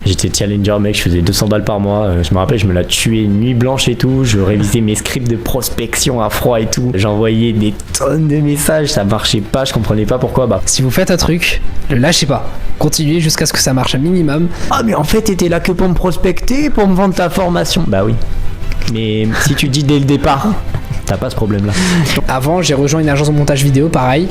J'étais challenger, mec, je faisais 200 balles par mois. Je me rappelle, je me la tuais nuit blanche et tout. Je révisais mes scripts de prospection à froid et tout. J'envoyais des tonnes de messages, ça marchait pas, je comprenais pas pourquoi. Bah, Si vous faites un truc, le lâchez pas. Continuez jusqu'à ce que ça marche un minimum. ah, mais en fait, t'étais là que pour me prospecter, pour me vendre ta formation. Bah oui. Mais si tu dis dès le départ, t'as pas ce problème-là. Avant, j'ai rejoint une agence de montage vidéo, pareil,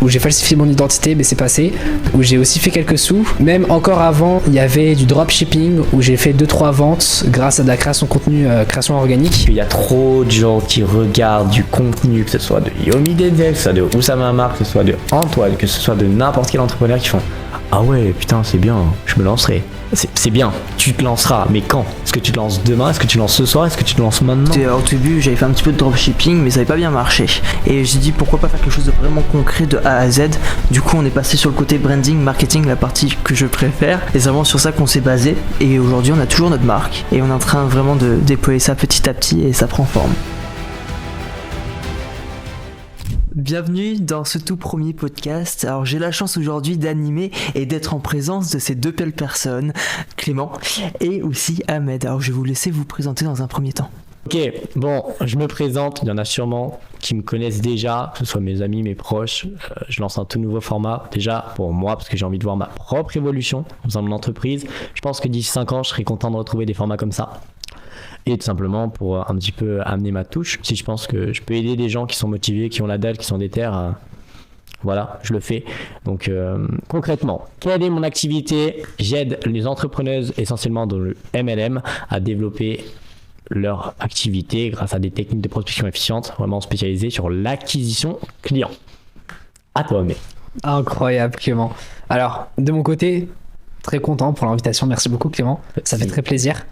où j'ai falsifié mon identité, mais c'est passé, où j'ai aussi fait quelques sous. Même encore avant, il y avait du dropshipping, où j'ai fait 2-3 ventes grâce à de la création de contenu, création organique. Il y a trop de gens qui regardent du contenu, que ce soit de Yomi Denzel, que ce soit de Oussama Amar, que ce soit de Antoine, que ce soit de n'importe quel entrepreneur qui font ah ouais, putain, c'est bien, je me lancerai. C'est bien, tu te lanceras, mais quand? Est-ce que tu te lances demain? Est-ce que tu te lances ce soir? Est-ce que tu te lances maintenant? Au début, j'avais fait un petit peu de dropshipping, mais ça n'avait pas bien marché. Et j'ai dit pourquoi pas faire quelque chose de vraiment concret de A à Z. Du coup, on est passé sur le côté branding, marketing, la partie que je préfère. Et c'est vraiment sur ça qu'on s'est basé. Et aujourd'hui, on a toujours notre marque. Et on est en train vraiment de déployer ça petit à petit et ça prend forme. Bienvenue dans ce tout premier podcast. Alors j'ai la chance aujourd'hui d'animer et d'être en présence de ces deux belles personnes, Clément et aussi Ahmed. Alors je vais vous laisser vous présenter dans un premier temps. Ok, bon, je me présente, il y en a sûrement qui me connaissent déjà, que ce soit mes amis, mes proches. Je lance un tout nouveau format, déjà pour moi, parce que j'ai envie de voir ma propre évolution dans mon entreprise. Je pense que d'ici 5 ans, je serai content de retrouver des formats comme ça. Et tout simplement pour un petit peu amener ma touche. Si je pense que je peux aider des gens qui sont motivés, qui ont la dalle, qui sont déter, voilà, je le fais. Donc concrètement, quelle est mon activité? J'aide les entrepreneuses essentiellement dans le MLM à développer leur activité grâce à des techniques de prospection efficientes, vraiment spécialisées sur l'acquisition client. À toi, mais. Incroyable, Clément. Alors, de mon côté, très content pour l'invitation. Merci beaucoup, Clément. Ça fait très plaisir.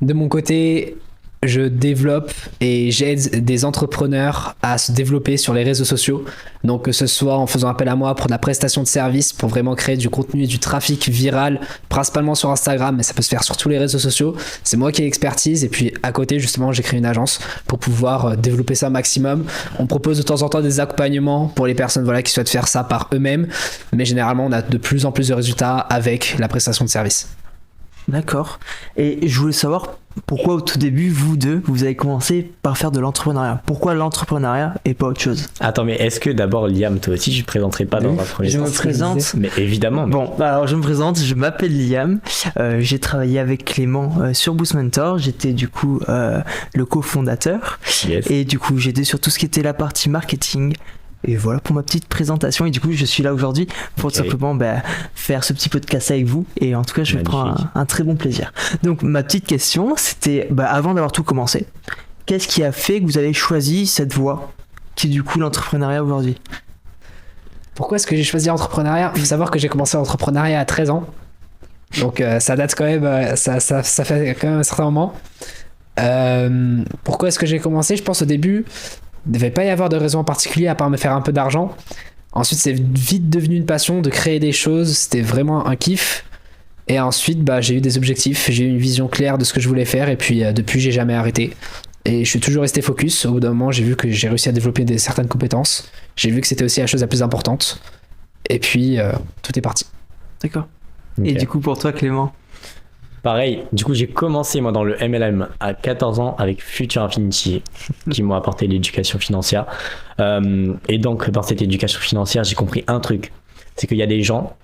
De mon côté, je développe et j'aide des entrepreneurs à se développer sur les réseaux sociaux. Donc que ce soit en faisant appel à moi pour de la prestation de service, pour vraiment créer du contenu et du trafic viral, principalement sur Instagram, mais ça peut se faire sur tous les réseaux sociaux. C'est moi qui ai l'expertise et puis à côté justement j'ai créé une agence pour pouvoir développer ça au maximum. On propose de temps en temps des accompagnements pour les personnes qui souhaitent faire ça par eux-mêmes, mais généralement on a de plus en plus de résultats avec la prestation de service. D'accord. Et je voulais savoir pourquoi au tout début, vous deux, vous avez commencé par faire de l'entrepreneuriat. Pourquoi l'entrepreneuriat et pas autre chose? Attends, mais est-ce que d'abord, Liam, toi aussi, je ne te présenterai pas dans un premier temps? Je me présente. Mais évidemment. Bon, alors je me présente, je m'appelle Liam. J'ai travaillé avec Clément sur Boost Mentor. J'étais du coup le cofondateur. Yes. Et du coup, j'étais sur tout ce qui était la partie marketing. Et voilà pour ma petite présentation. Et du coup, je suis là aujourd'hui pour tout simplement faire ce petit podcast avec vous. Et en tout cas, je prends un très bon plaisir. Donc, ma petite question, c'était avant d'avoir tout commencé, qu'est-ce qui a fait que vous avez choisi cette voie qui est du coup l'entrepreneuriat aujourd'hui? Pourquoi est-ce que j'ai choisi l'entrepreneuriat? Il faut savoir que j'ai commencé l'entrepreneuriat à 13 ans. Donc, ça date quand même, ça fait quand même un certain moment. Pourquoi est-ce que j'ai commencé? Je pense au début, il ne devait pas y avoir de raison en particulier à part me faire un peu d'argent. Ensuite, c'est vite devenu une passion de créer des choses. C'était vraiment un kiff. Et ensuite, j'ai eu des objectifs. J'ai eu une vision claire de ce que je voulais faire. Et puis, depuis, j'ai jamais arrêté. Et je suis toujours resté focus. Au bout d'un moment, j'ai vu que j'ai réussi à développer certaines compétences. J'ai vu que c'était aussi la chose la plus importante. Et puis, tout est parti. D'accord. Okay. Et du coup, pour toi, Clément? Pareil, du coup j'ai commencé moi dans le MLM à 14 ans avec Future Infinity qui m'ont apporté l'éducation financière et donc dans cette éducation financière j'ai compris un truc, c'est qu'il y a des gens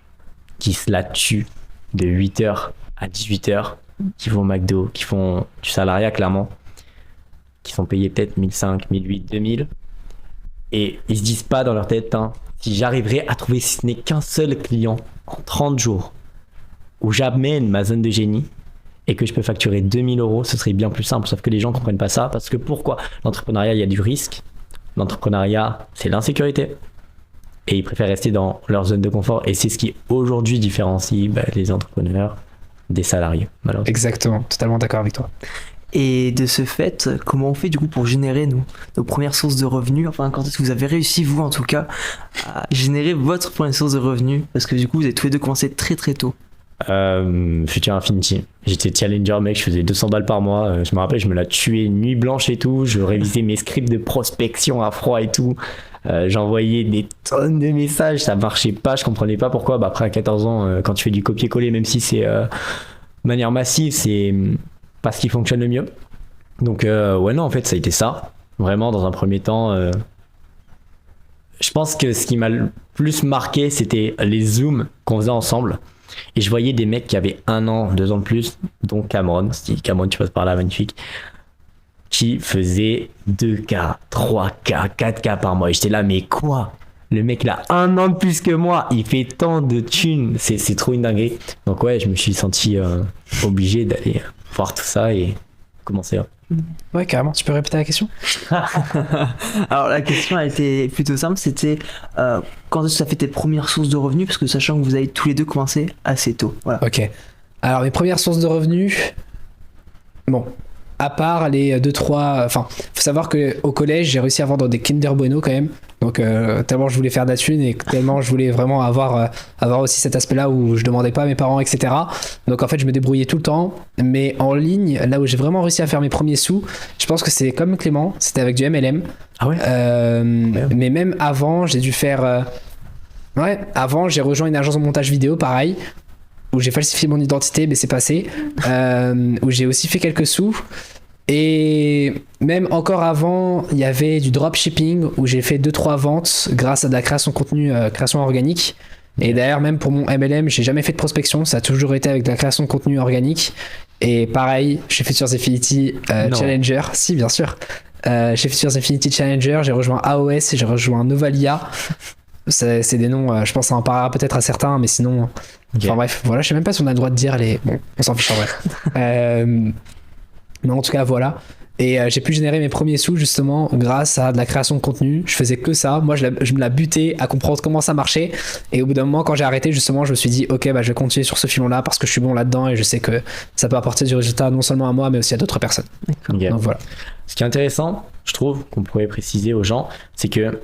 qui se la tuent de 8h à 18h, qui vont au McDo, qui font du salariat clairement, qui sont payés peut-être 1500, 1008, 2000 et ils se disent pas dans leur tête si j'arriverais à trouver si ce n'est qu'un seul client en 30 jours où j'amène ma zone de génie et que je peux facturer 2000 €, ce serait bien plus simple. Sauf que les gens ne comprennent pas ça parce que pourquoi? L'entrepreneuriat, il y a du risque. L'entrepreneuriat, c'est l'insécurité. Et ils préfèrent rester dans leur zone de confort. Et c'est ce qui aujourd'hui différencie les entrepreneurs des salariés, malheureusement. Exactement, totalement d'accord avec toi. Et de ce fait, comment on fait du coup pour générer nos premières sources de revenus? Enfin, quand est-ce que vous avez réussi, vous en tout cas, à générer votre première source de revenus? Parce que du coup, vous avez tous les deux commencé très très tôt. Future Infinity. J'étais challenger, mec, je faisais 200 balles par mois. Je me rappelle, je me la tuais nuit blanche et tout. Je révisais mes scripts de prospection à froid et tout. J'envoyais des tonnes de messages, ça marchait pas, je comprenais pas pourquoi. Après, à 14 ans, quand tu fais du copier-coller, même si c'est de manière massive, c'est pas ce qui fonctionne le mieux. Donc ouais, non, en fait, ça a été ça. Vraiment, dans un premier temps, je pense que ce qui m'a le plus marqué, c'était les zooms qu'on faisait ensemble. Et je voyais des mecs qui avaient 1 an, 2 ans de plus, dont Cameron, si Cameron, tu passes par là, magnifique, qui faisait 2K, 3K, 4K par mois. Et j'étais là, mais quoi? Le mec, il a 1 an de plus que moi, il fait tant de thunes, c'est trop une dinguerie. Donc ouais, je me suis senti obligé d'aller voir tout ça et commencer. Ouais, carrément. Tu peux répéter la question? Alors la question a été plutôt simple, c'était quand est-ce que ça fait tes premières sources de revenus, parce que sachant que vous avez tous les deux commencé assez tôt. Voilà. Ok. Alors mes premières sources de revenus, bon, à part les 2-3... Enfin, faut savoir qu'au collège, j'ai réussi à vendre des Kinder Bueno quand même. Donc tellement je voulais faire de la thune et tellement je voulais vraiment avoir aussi cet aspect-là où je demandais pas à mes parents, etc. Donc en fait, je me débrouillais tout le temps. Mais en ligne, là où j'ai vraiment réussi à faire mes premiers sous, je pense que c'est comme Clément, c'était avec du MLM. Ah ouais. Mais même avant, j'ai dû faire... Ouais, avant, j'ai rejoint une agence de montage vidéo, pareil, où j'ai falsifié mon identité, mais c'est passé. Où j'ai aussi fait quelques sous. Et même encore avant, il y avait du dropshipping où j'ai fait 2-3 ventes grâce à de la création de contenu, création organique. Et d'ailleurs, même pour mon MLM, j'ai jamais fait de prospection, ça a toujours été avec de la création de contenu organique. Et pareil, chez Futures Infinity Challenger, si bien sûr. Chez Futures Infinity Challenger, j'ai rejoint AOS et j'ai rejoint Novalia. C'est des noms, je pense que ça en parlera peut-être à certains, mais sinon. Okay. Enfin bref, voilà, je sais même pas si on a le droit de dire les. Bon, on s'en fiche en vrai. Mais en tout cas, voilà. Et j'ai pu générer mes premiers sous justement grâce à de la création de contenu. Je faisais que ça. Moi, je me la butais à comprendre comment ça marchait. Et au bout d'un moment, quand j'ai arrêté, justement, je me suis dit, ok, bah, je vais continuer sur ce filon-là parce que je suis bon là-dedans et je sais que ça peut apporter du résultat non seulement à moi, mais aussi à d'autres personnes. Okay. Donc voilà. Ce qui est intéressant, je trouve, qu'on pourrait préciser aux gens, c'est que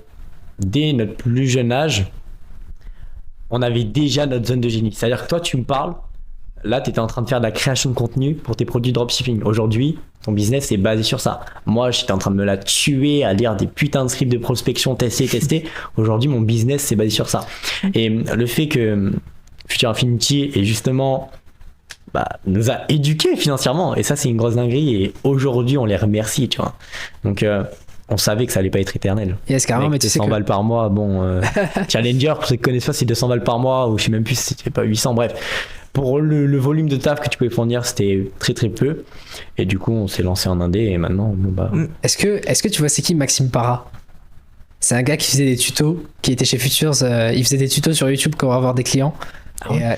dès notre plus jeune âge, on avait déjà notre zone de génie. C'est-à-dire que toi, tu me parles. Là, tu étais en train de faire de la création de contenu pour tes produits dropshipping. Aujourd'hui, ton business est basé sur ça. Moi, j'étais en train de me la tuer à lire des putains de scripts de prospection, tester. Aujourd'hui, mon business, c'est basé sur ça. Et le fait que Future Infinity est justement nous a éduqués financièrement, et ça, c'est une grosse dinguerie. Et aujourd'hui, on les remercie, tu vois. Donc, on savait que ça allait pas être éternel. Yes, carrément, mais tu sais 200 balles par mois, bon, Challenger, pour ceux qui connaissent pas, c'est 200 balles par mois, ou je sais même plus si c'était pas 800, bref. Pour le volume de taf que tu pouvais fournir, c'était très très peu. Et du coup, on s'est lancé en indé et maintenant, Est-ce que tu vois c'est qui Maxime Para? C'est un gars qui faisait des tutos, qui était chez Futures, il faisait des tutos sur YouTube pour avoir des clients,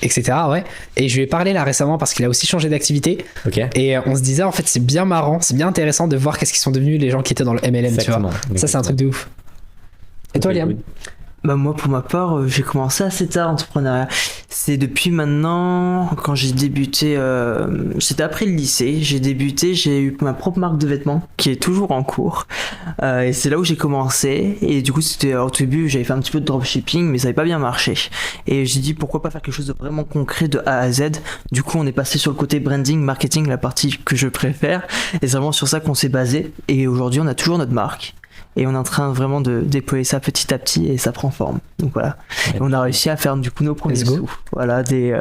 etc. Ouais. Et je lui ai parlé là récemment parce qu'il a aussi changé d'activité. Okay. Et on se disait en fait c'est bien marrant, c'est bien intéressant de voir qu'est-ce qu'ils sont devenus les gens qui étaient dans le MLM, exactement, tu vois. Ça c'est un truc de ouf. Et toi Liam? Bah moi pour ma part j'ai commencé assez tard l'entrepreneuriat. C'est depuis maintenant quand j'ai débuté, c'était après le lycée, j'ai eu ma propre marque de vêtements qui est toujours en cours et c'est là où j'ai commencé et du coup c'était au début j'avais fait un petit peu de dropshipping mais ça n'avait pas bien marché et j'ai dit pourquoi pas faire quelque chose de vraiment concret de A à Z. Du coup on est passé sur le côté branding, marketing, la partie que je préfère et c'est vraiment sur ça qu'on s'est basé et aujourd'hui on a toujours notre marque. Et on est en train vraiment de déployer ça petit à petit et ça prend forme. Donc voilà. Et on a réussi à faire du coup nos premiers sous. Voilà, dès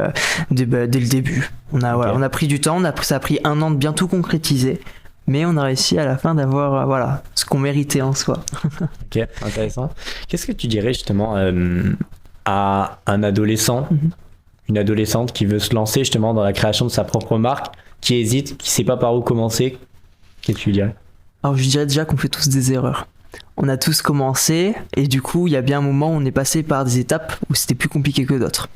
le début. On a pris du temps, ça a pris 1 an de bien tout concrétiser. Mais on a réussi à la fin d'avoir ce qu'on méritait en soi. Ok, intéressant. Qu'est-ce que tu dirais justement à un adolescent, une adolescente qui veut se lancer justement dans la création de sa propre marque, qui hésite, qui sait pas par où commencer? Qu'est-ce que tu lui dirais? Alors je dirais déjà qu'on fait tous des erreurs. On a tous commencé et du coup il y a bien un moment où on est passé par des étapes où c'était plus compliqué que d'autres.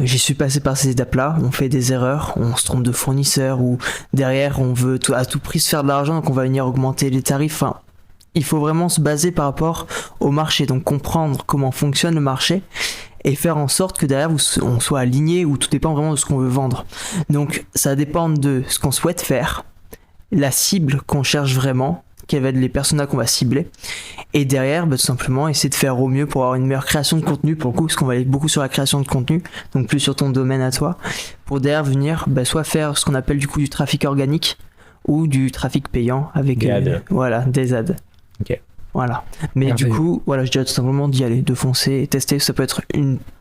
J'y suis passé par ces étapes-là, on fait des erreurs, on se trompe de fournisseur ou derrière on veut à tout prix se faire de l'argent donc on va venir augmenter les tarifs. Enfin, il faut vraiment se baser par rapport au marché, donc comprendre comment fonctionne le marché et faire en sorte que derrière on soit aligné ou tout dépend vraiment de ce qu'on veut vendre. Donc ça dépend de ce qu'on souhaite faire, la cible qu'on cherche vraiment, quelles vont être les personas qu'on va cibler et derrière tout simplement essayer de faire au mieux pour avoir une meilleure création de contenu pour le coup parce qu'on va aller beaucoup sur la création de contenu donc plus sur ton domaine à toi pour derrière venir soit faire ce qu'on appelle du coup du trafic organique ou du trafic payant avec des ads. Voilà, des ads. Ok. Voilà. Mais du coup, voilà, je dirais tout simplement d'y aller, de foncer et tester. Ça peut être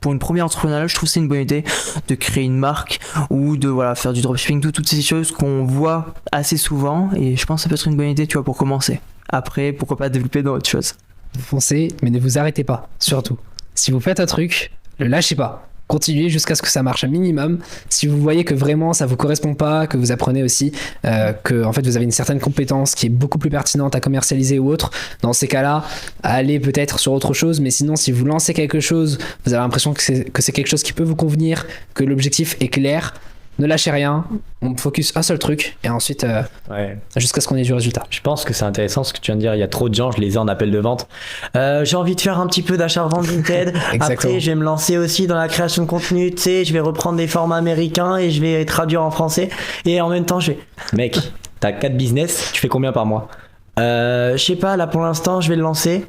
pour une première entrepreneuriat, je trouve que c'est une bonne idée de créer une marque ou de faire du dropshipping, toutes ces choses qu'on voit assez souvent. Et je pense que ça peut être une bonne idée, tu vois, pour commencer. Après, pourquoi pas développer dans autre chose. Foncez, mais ne vous arrêtez pas, surtout. Si vous faites un truc, le lâchez pas. Continuez jusqu'à ce que ça marche un minimum. Si vous voyez que vraiment ça vous correspond pas, que vous apprenez aussi que en fait vous avez une certaine compétence qui est beaucoup plus pertinente à commercialiser ou autre, dans ces cas-là, allez peut-être sur autre chose. Mais sinon, si vous lancez quelque chose, vous avez l'impression que c'est quelque chose qui peut vous convenir, que l'objectif est clair, ne lâchez rien, on focus un seul truc et ensuite jusqu'à ce qu'on ait du résultat. Je pense que c'est intéressant ce que tu viens de dire. Il y a trop de gens, je les ai en appel de vente. J'ai envie de faire un petit peu d'achat-revente Vinted. Après, je vais me lancer aussi dans la création de contenu. Tu sais, je vais reprendre des formats américains et je vais traduire en français. Et en même temps, mec, t'as 4 business, tu fais combien par mois? Je sais pas, là pour l'instant, je vais le lancer.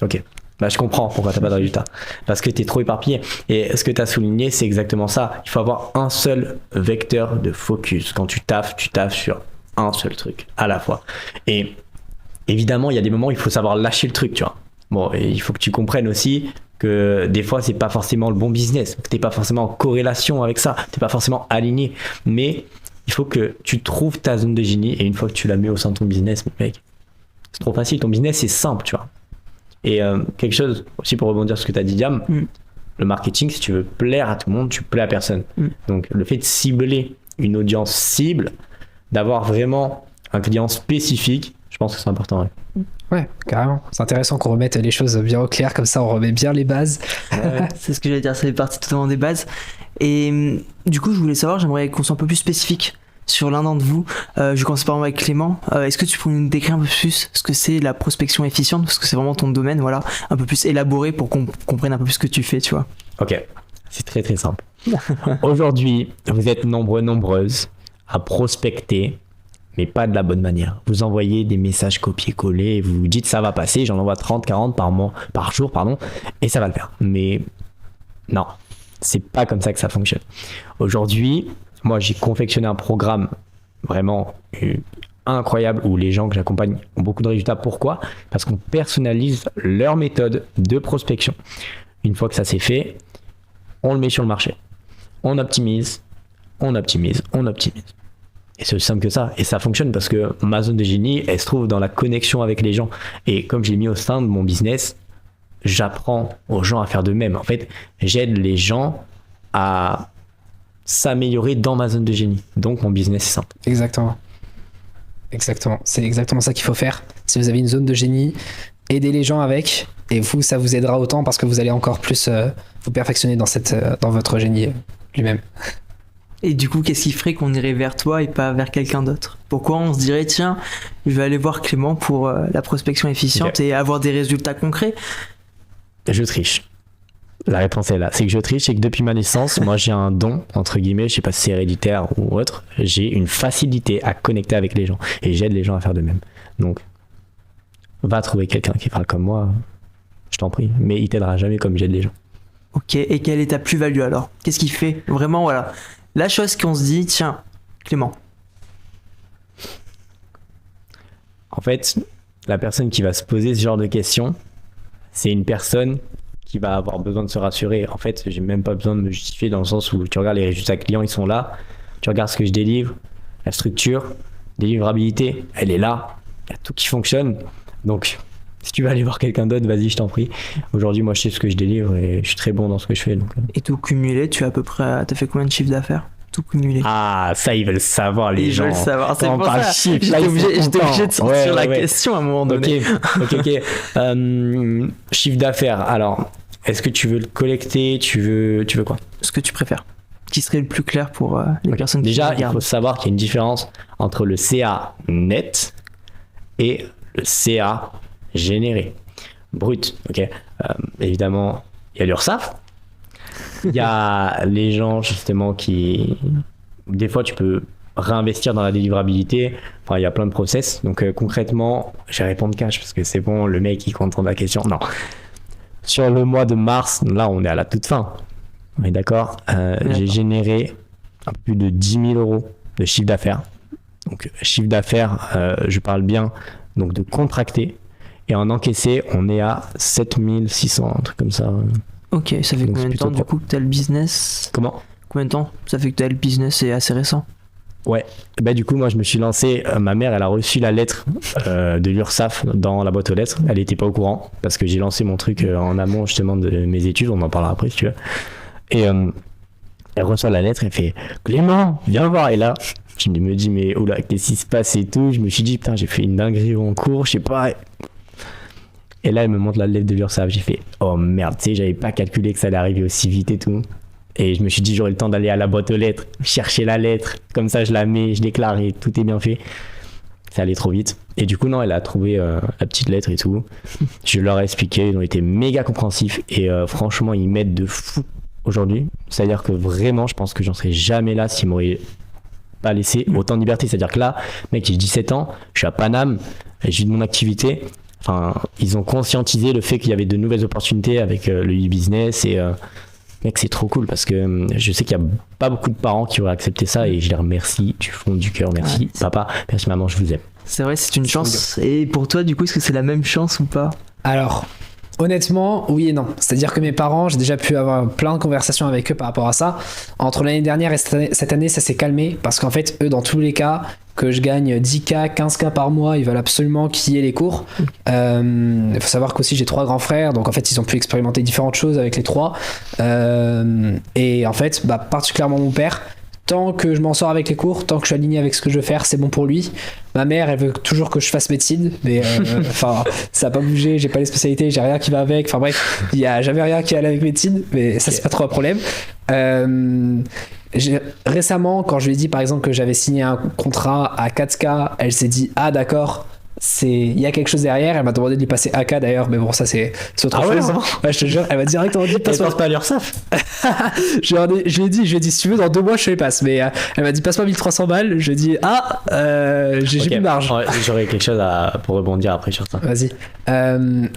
Ok. Bah, je comprends pourquoi t'as pas de résultat. Parce que t'es trop éparpillé. Et ce que t'as souligné, c'est exactement ça. Il faut avoir un seul vecteur de focus. Quand tu taffes sur un seul truc à la fois. Et évidemment, il y a des moments où il faut savoir lâcher le truc, tu vois. Bon, et il faut que tu comprennes aussi que des fois, c'est pas forcément le bon business. Que t'es pas forcément en corrélation avec ça. T'es pas forcément aligné. Mais il faut que tu trouves ta zone de génie. Et une fois que tu la mets au sein de ton business, mec, c'est trop facile. Ton business, c'est simple, tu vois. Et quelque chose aussi pour rebondir sur ce que tu as dit, Diam, le marketing, si tu veux plaire à tout le monde, tu plais à personne. Donc le fait de cibler une audience cible, d'avoir vraiment un client spécifique, je pense que c'est important. Ouais, carrément. C'est intéressant qu'on remette les choses bien au clair, comme ça on remet bien les bases. C'est ce que j'allais dire, ça fait partie totalement des bases. Et du coup, je voulais savoir, j'aimerais qu'on soit un peu plus spécifique sur l'un d'entre vous. Je vais commencer par moi avec Clément. Est-ce que tu pourrais nous décrire un peu plus ce que c'est la prospection efficiente, parce que c'est vraiment ton domaine, voilà, un peu plus élaboré pour qu'on comprenne un peu plus ce que tu fais, tu vois. Ok, c'est très très simple. Aujourd'hui, vous êtes nombreuses à prospecter, mais pas de la bonne manière. Vous envoyez des messages copier-coller et vous vous dites ça va passer, j'en envoie 30, 40 par jour, et ça va le faire. Mais non, c'est pas comme ça que ça fonctionne. Aujourd'hui, moi, j'ai confectionné un programme vraiment incroyable où les gens que j'accompagne ont beaucoup de résultats. Pourquoi ? Parce qu'on personnalise leur méthode de prospection. Une fois que ça c'est fait, on le met sur le marché. On optimise. Et c'est aussi simple que ça. Et ça fonctionne parce que ma zone de génie, elle se trouve dans la connexion avec les gens. Et comme j'ai mis au sein de mon business, j'apprends aux gens à faire de même. En fait, j'aide les gens à s'améliorer dans ma zone de génie. Donc mon business est simple. Exactement. C'est exactement ça qu'il faut faire. Si vous avez une zone de génie, aidez les gens avec, et vous, ça vous aidera autant parce que vous allez encore plus vous perfectionner dans votre génie lui-même. Et du coup, qu'est-ce qui ferait qu'on irait vers toi et pas vers quelqu'un d'autre ? Pourquoi on se dirait, tiens, je vais aller voir Clément pour la prospection efficiente et avoir des résultats concrets ? Je triche. La réponse est là. C'est que je triche, c'est que depuis ma naissance, moi j'ai un don, entre guillemets, je sais pas si c'est héréditaire ou autre, j'ai une facilité à connecter avec les gens et j'aide les gens à faire de même. Donc, va trouver quelqu'un qui fera comme moi, je t'en prie, mais il t'aidera jamais comme j'aide les gens. Ok, et quelle est ta plus-value alors ? Qu'est-ce qui fait vraiment, voilà, la chose qu'on se dit, tiens, Clément. En fait, la personne qui va se poser ce genre de questions, c'est une personne qui va avoir besoin de se rassurer. En fait, j'ai même pas besoin de me justifier dans le sens où tu regardes les résultats clients, ils sont là. Tu regardes ce que je délivre, la structure, délivrabilité, elle est là. Il y a tout qui fonctionne. Donc, si tu veux aller voir quelqu'un d'autre, vas-y, je t'en prie. Aujourd'hui, moi, je sais ce que je délivre et je suis très bon dans ce que je fais. Donc. Et tout cumulé, tu as à peu près, t'as fait combien de chiffre d'affaires ? Tout cumulé. Ah, ça, ils veulent savoir, les gens. Ils veulent savoir, c'est pour ça. Chiffre, j'étais obligé de sortir la question à un moment donné. Ok. Chiffre d'affaires, alors... Est-ce que tu veux le collecter ? Tu veux quoi ? Ce que tu préfères. Qui serait le plus clair pour les personnes qui Déjà, regardent. il faut savoir qu'il y a une différence entre le CA net et le CA généré. Brut, ok. Évidemment, il y a l'URSSAF. Il y a les gens, justement, qui... Des fois, tu peux réinvestir dans la délivrabilité. Enfin, il y a plein de process. Donc, concrètement, je vais répondre cash parce que c'est bon, le mec, il comprend la question. Non. Sur le mois de mars, là on est à la toute fin, on est d'accord, j'ai généré un peu plus de 10 000 euros de chiffre d'affaires. Donc chiffre d'affaires, je parle bien donc de contracté Et en encaissé, on est à 7600, un truc comme ça. Ok, ça fait Donc, combien de c'est temps plutôt du coup que t'as le business? Comment? Combien de temps ça fait que t'as le business? C'est assez récent. Ouais, bah du coup moi je me suis lancé, ma mère elle a reçu la lettre de l'URSSAF dans la boîte aux lettres, elle était pas au courant parce que j'ai lancé mon truc en amont justement de mes études, on en parlera après si tu veux. Et elle reçoit la lettre, elle fait Clément, viens voir, et là je me dis mais oula qu'est-ce qui se passe et tout, je me suis dit putain j'ai fait une dinguerie en cours, je sais pas. Et là elle me montre la lettre de l'URSSAF, j'ai fait oh merde, tu sais j'avais pas calculé que ça allait arriver aussi vite et tout. Et je me suis dit, j'aurai le temps d'aller à la boîte aux lettres, chercher la lettre, comme ça je la mets, je déclare et tout est bien fait. Ça allait trop vite. Et du coup, non, elle a trouvé la petite lettre et tout. Je leur ai expliqué, ils ont été méga compréhensifs et franchement, ils m'aident de fou aujourd'hui. C'est-à-dire que vraiment, je pense que j'en serais jamais là s'ils m'auraient pas laissé autant de liberté. C'est-à-dire que là, mec, j'ai 17 ans, je suis à Paname, et j'ai de mon activité. Enfin, ils ont conscientisé le fait qu'il y avait de nouvelles opportunités avec le e-business et. Mec, c'est trop cool parce que je sais qu'il n'y a pas beaucoup de parents qui auraient accepté ça et je les remercie du fond du cœur. Merci papa, merci maman, je vous aime. C'est vrai, c'est une chance. Et pour toi, du coup, est-ce que c'est la même chance ou pas? Alors, honnêtement, oui et non. C'est-à-dire que mes parents, j'ai déjà pu avoir plein de conversations avec eux par rapport à ça. Entre l'année dernière et cette année, ça s'est calmé parce qu'en fait, eux, dans tous les cas, que je gagne 10K, 15K par mois, ils veulent absolument qu'il y ait les cours. Il faut savoir qu'aussi j'ai 3 grands frères, donc en fait ils ont pu expérimenter différentes choses avec les 3. Et en fait, particulièrement mon père, tant que je m'en sors avec les cours, tant que je suis aligné avec ce que je veux faire, c'est bon pour lui. Ma mère, elle veut toujours que je fasse médecine, mais enfin, ça n'a pas bougé, j'ai pas les spécialités, j'ai rien qui va avec. Enfin bref, il y a jamais rien qui allait avec médecine, mais ça c'est pas trop un problème. Récemment, quand je lui ai dit par exemple que j'avais signé un contrat à 4K, elle s'est dit ah d'accord, il y a quelque chose derrière. Elle m'a demandé de lui passer AK d'ailleurs, mais bon ça c'est autre chose. Ouais, je te jure, elle m'a directement dit passe-moi pas à l'URSSAF. je lui ai dit si tu veux dans 2 mois je te les passe, mais elle m'a dit passe-moi 1300 balles. Je lui ai dit j'ai plus de marge. J'aurais quelque chose pour rebondir après sur ça. Vas-y.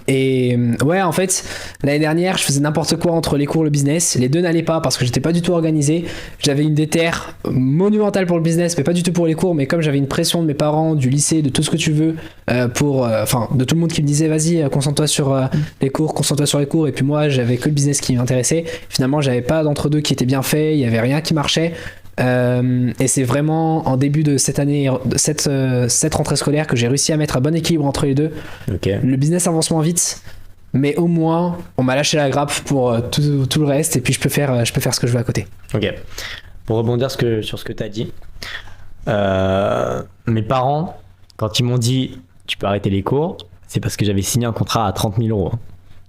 Et ouais, en fait l'année dernière je faisais n'importe quoi entre les cours et le business, les deux n'allaient pas parce que j'étais pas du tout organisé. J'avais une déterre monumentale pour le business mais pas du tout pour les cours, mais comme j'avais une pression de mes parents, du lycée, de tout ce que tu veux, de tout le monde qui me disait vas-y concentre-toi sur les cours, et puis moi j'avais que le business qui m'intéressait. Finalement j'avais pas d'entre-deux qui était bien fait, il y avait rien qui marchait. Et c'est vraiment en début de cette année, cette rentrée scolaire, que j'ai réussi à mettre un bon équilibre entre les deux. Le business avance moins vite, mais au moins on m'a lâché la grappe pour tout le reste, et puis je peux faire ce que je veux à côté. Ok. Pour rebondir sur ce que tu as dit, mes parents, quand ils m'ont dit tu peux arrêter les cours, c'est parce que j'avais signé un contrat à 30 000 euros.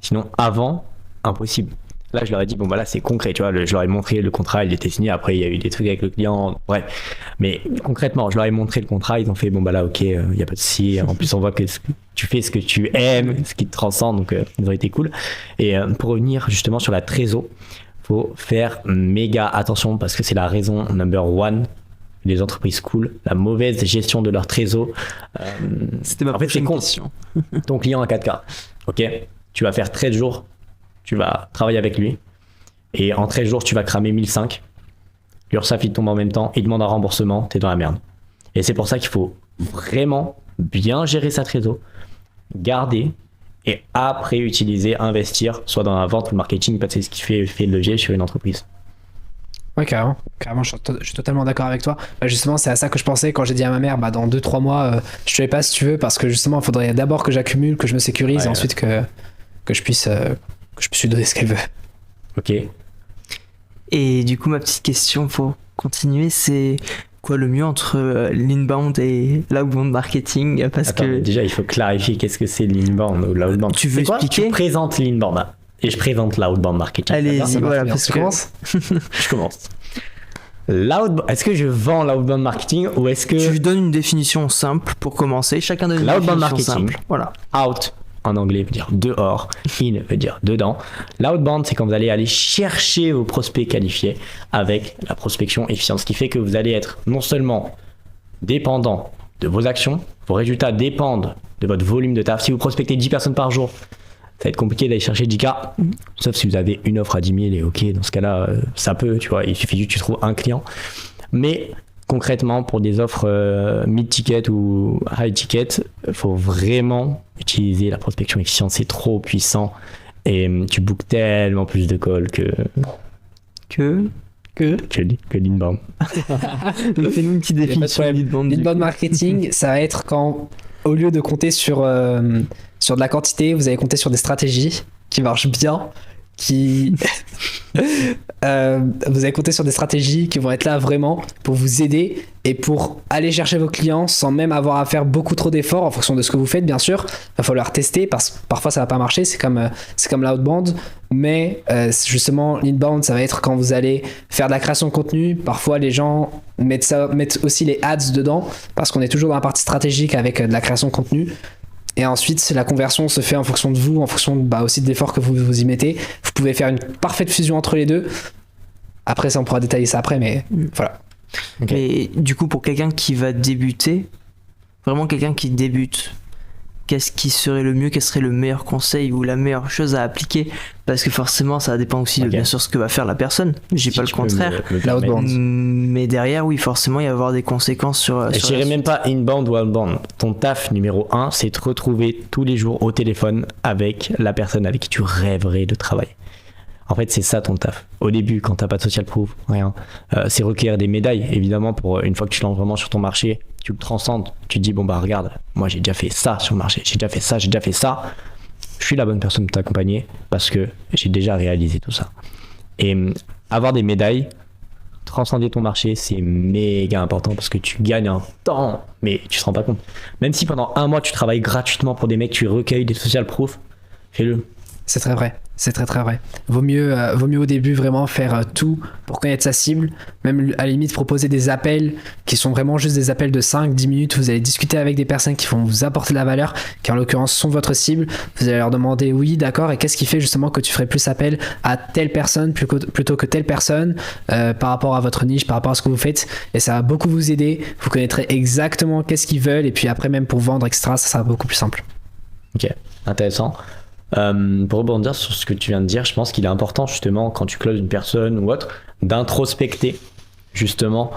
Sinon, avant, impossible. Là, je leur ai dit, bon, voilà, c'est concret, tu vois. Je leur ai montré le contrat, il était signé. Après, il y a eu des trucs avec le client. Bref. Mais concrètement, je leur ai montré le contrat. Ils ont fait, bon, bah là, ok, il n'y a pas de souci. En plus, on voit que tu fais ce que tu aimes, ce qui te transcende. Donc, ils ont été cool. Et pour revenir justement sur la trésor, faut faire méga attention parce que c'est la raison number one des entreprises cool, la mauvaise gestion de leur trésor. C'était ma prochaine question. Ton client à 4K, ok, tu vas faire 13 jours, tu vas travailler avec lui, et en 13 jours, tu vas cramer 1005. L'URSSAF, il tombe en même temps, il demande un remboursement, t'es dans la merde. Et c'est pour ça qu'il faut vraiment bien gérer sa trésor, garder, et après utiliser, investir, soit dans la vente ou le marketing, parce que c'est ce qui fait levier sur une entreprise. Ouais, carrément, je suis totalement d'accord avec toi. Justement, c'est à ça que je pensais quand j'ai dit à ma mère, dans 2-3 mois, je te les passe si tu veux, parce que justement, il faudrait d'abord que j'accumule, que je me sécurise, et ensuite que je puisse lui donner ce qu'elle veut. Ok. Et du coup, ma petite question pour continuer, c'est quoi le mieux entre l'inbound et l'outbound marketing? Déjà, il faut clarifier qu'est-ce que c'est l'inbound ou l'outbound. Tu veux expliquer? Tu présentes l'inbound. Et je présente l'outbound marketing. Allez-y, voilà, parce que... Je commence. Est-ce que je vends l'outbound marketing ou est-ce que... Tu donnes une définition simple pour commencer. Chacun donne une définition marketing, simple. Voilà. Out, en anglais, veut dire dehors. In veut dire dedans. L'outbound, c'est quand vous allez aller chercher vos prospects qualifiés avec la prospection efficiente. Ce qui fait que vous allez être non seulement dépendant de vos actions, vos résultats dépendent de votre volume de taf. Si vous prospectez 10 personnes par jour, ça va être compliqué d'aller chercher 10K, sauf si vous avez une offre à 10 000 et ok, dans ce cas-là, ça peut, tu vois, il suffit juste que tu trouves un client. Mais concrètement, pour des offres mid-ticket ou high-ticket, il faut vraiment utiliser la prospection efficiente. C'est trop puissant et tu bookes tellement plus de calls que l'inbound. Fais-nous une petite définition de l'inbound. L'inbound marketing, ça va être quand, au lieu de compter sur de la quantité, vous allez compter sur des stratégies qui marchent bien, vous allez compter sur des stratégies qui vont être là vraiment pour vous aider et pour aller chercher vos clients sans même avoir à faire beaucoup trop d'efforts en fonction de ce que vous faites. Bien sûr, il va falloir tester parce que parfois ça va pas marcher, c'est comme l'outbound, mais justement l'inbound, ça va être quand vous allez faire de la création de contenu. Parfois les gens mettent aussi les ads dedans parce qu'on est toujours dans la partie stratégique avec de la création de contenu. Et ensuite, la conversion se fait en fonction de vous, en fonction aussi de l'effort que vous y mettez. Vous pouvez faire une parfaite fusion entre les deux. Après, ça, on pourra détailler ça après, mais voilà. Okay. Et du coup, pour quelqu'un qui va débuter, vraiment quelqu'un qui débute, qu'est-ce qui serait le mieux, quel serait le meilleur conseil ou la meilleure chose à appliquer? Parce que forcément, ça dépend aussi de bien sûr ce que va faire la personne. J'ai pas le contraire. Mais derrière, oui, forcément, il va y avoir des conséquences sur. Je dirais même pas inbound ou outbound. Ton taf numéro 1, c'est de retrouver tous les jours au téléphone avec la personne avec qui tu rêverais de travailler. En fait, c'est ça ton taf. Au début, quand t'as pas de social proof, rien. C'est recueillir des médailles, évidemment, pour une fois que tu lances vraiment sur ton marché, tu le transcendes. Tu te dis, bon bah regarde, moi j'ai déjà fait ça sur le marché, j'ai déjà fait ça. Je suis la bonne personne pour t'accompagner parce que j'ai déjà réalisé tout ça. Et avoir des médailles, transcender ton marché, c'est méga important parce que tu gagnes un temps, mais tu te rends pas compte. Même si pendant 1 mois tu travailles gratuitement pour des mecs, tu recueilles des social proof, fais-le. C'est très vrai, c'est très très vrai. Vaut mieux au début vraiment faire tout pour connaître sa cible, même à la limite proposer des appels qui sont vraiment juste des appels de 5-10 minutes, vous allez discuter avec des personnes qui vont vous apporter de la valeur, qui en l'occurrence sont votre cible, vous allez leur demander oui d'accord et qu'est-ce qui fait justement que tu ferais plus appel à telle personne plutôt que telle personne par rapport à votre niche, par rapport à ce que vous faites, et ça va beaucoup vous aider, vous connaîtrez exactement qu'est-ce qu'ils veulent et puis après même pour vendre etc, ça sera beaucoup plus simple. Ok, intéressant. Pour rebondir sur ce que tu viens de dire, je pense qu'il est important justement quand tu closes une personne ou autre d'introspecter justement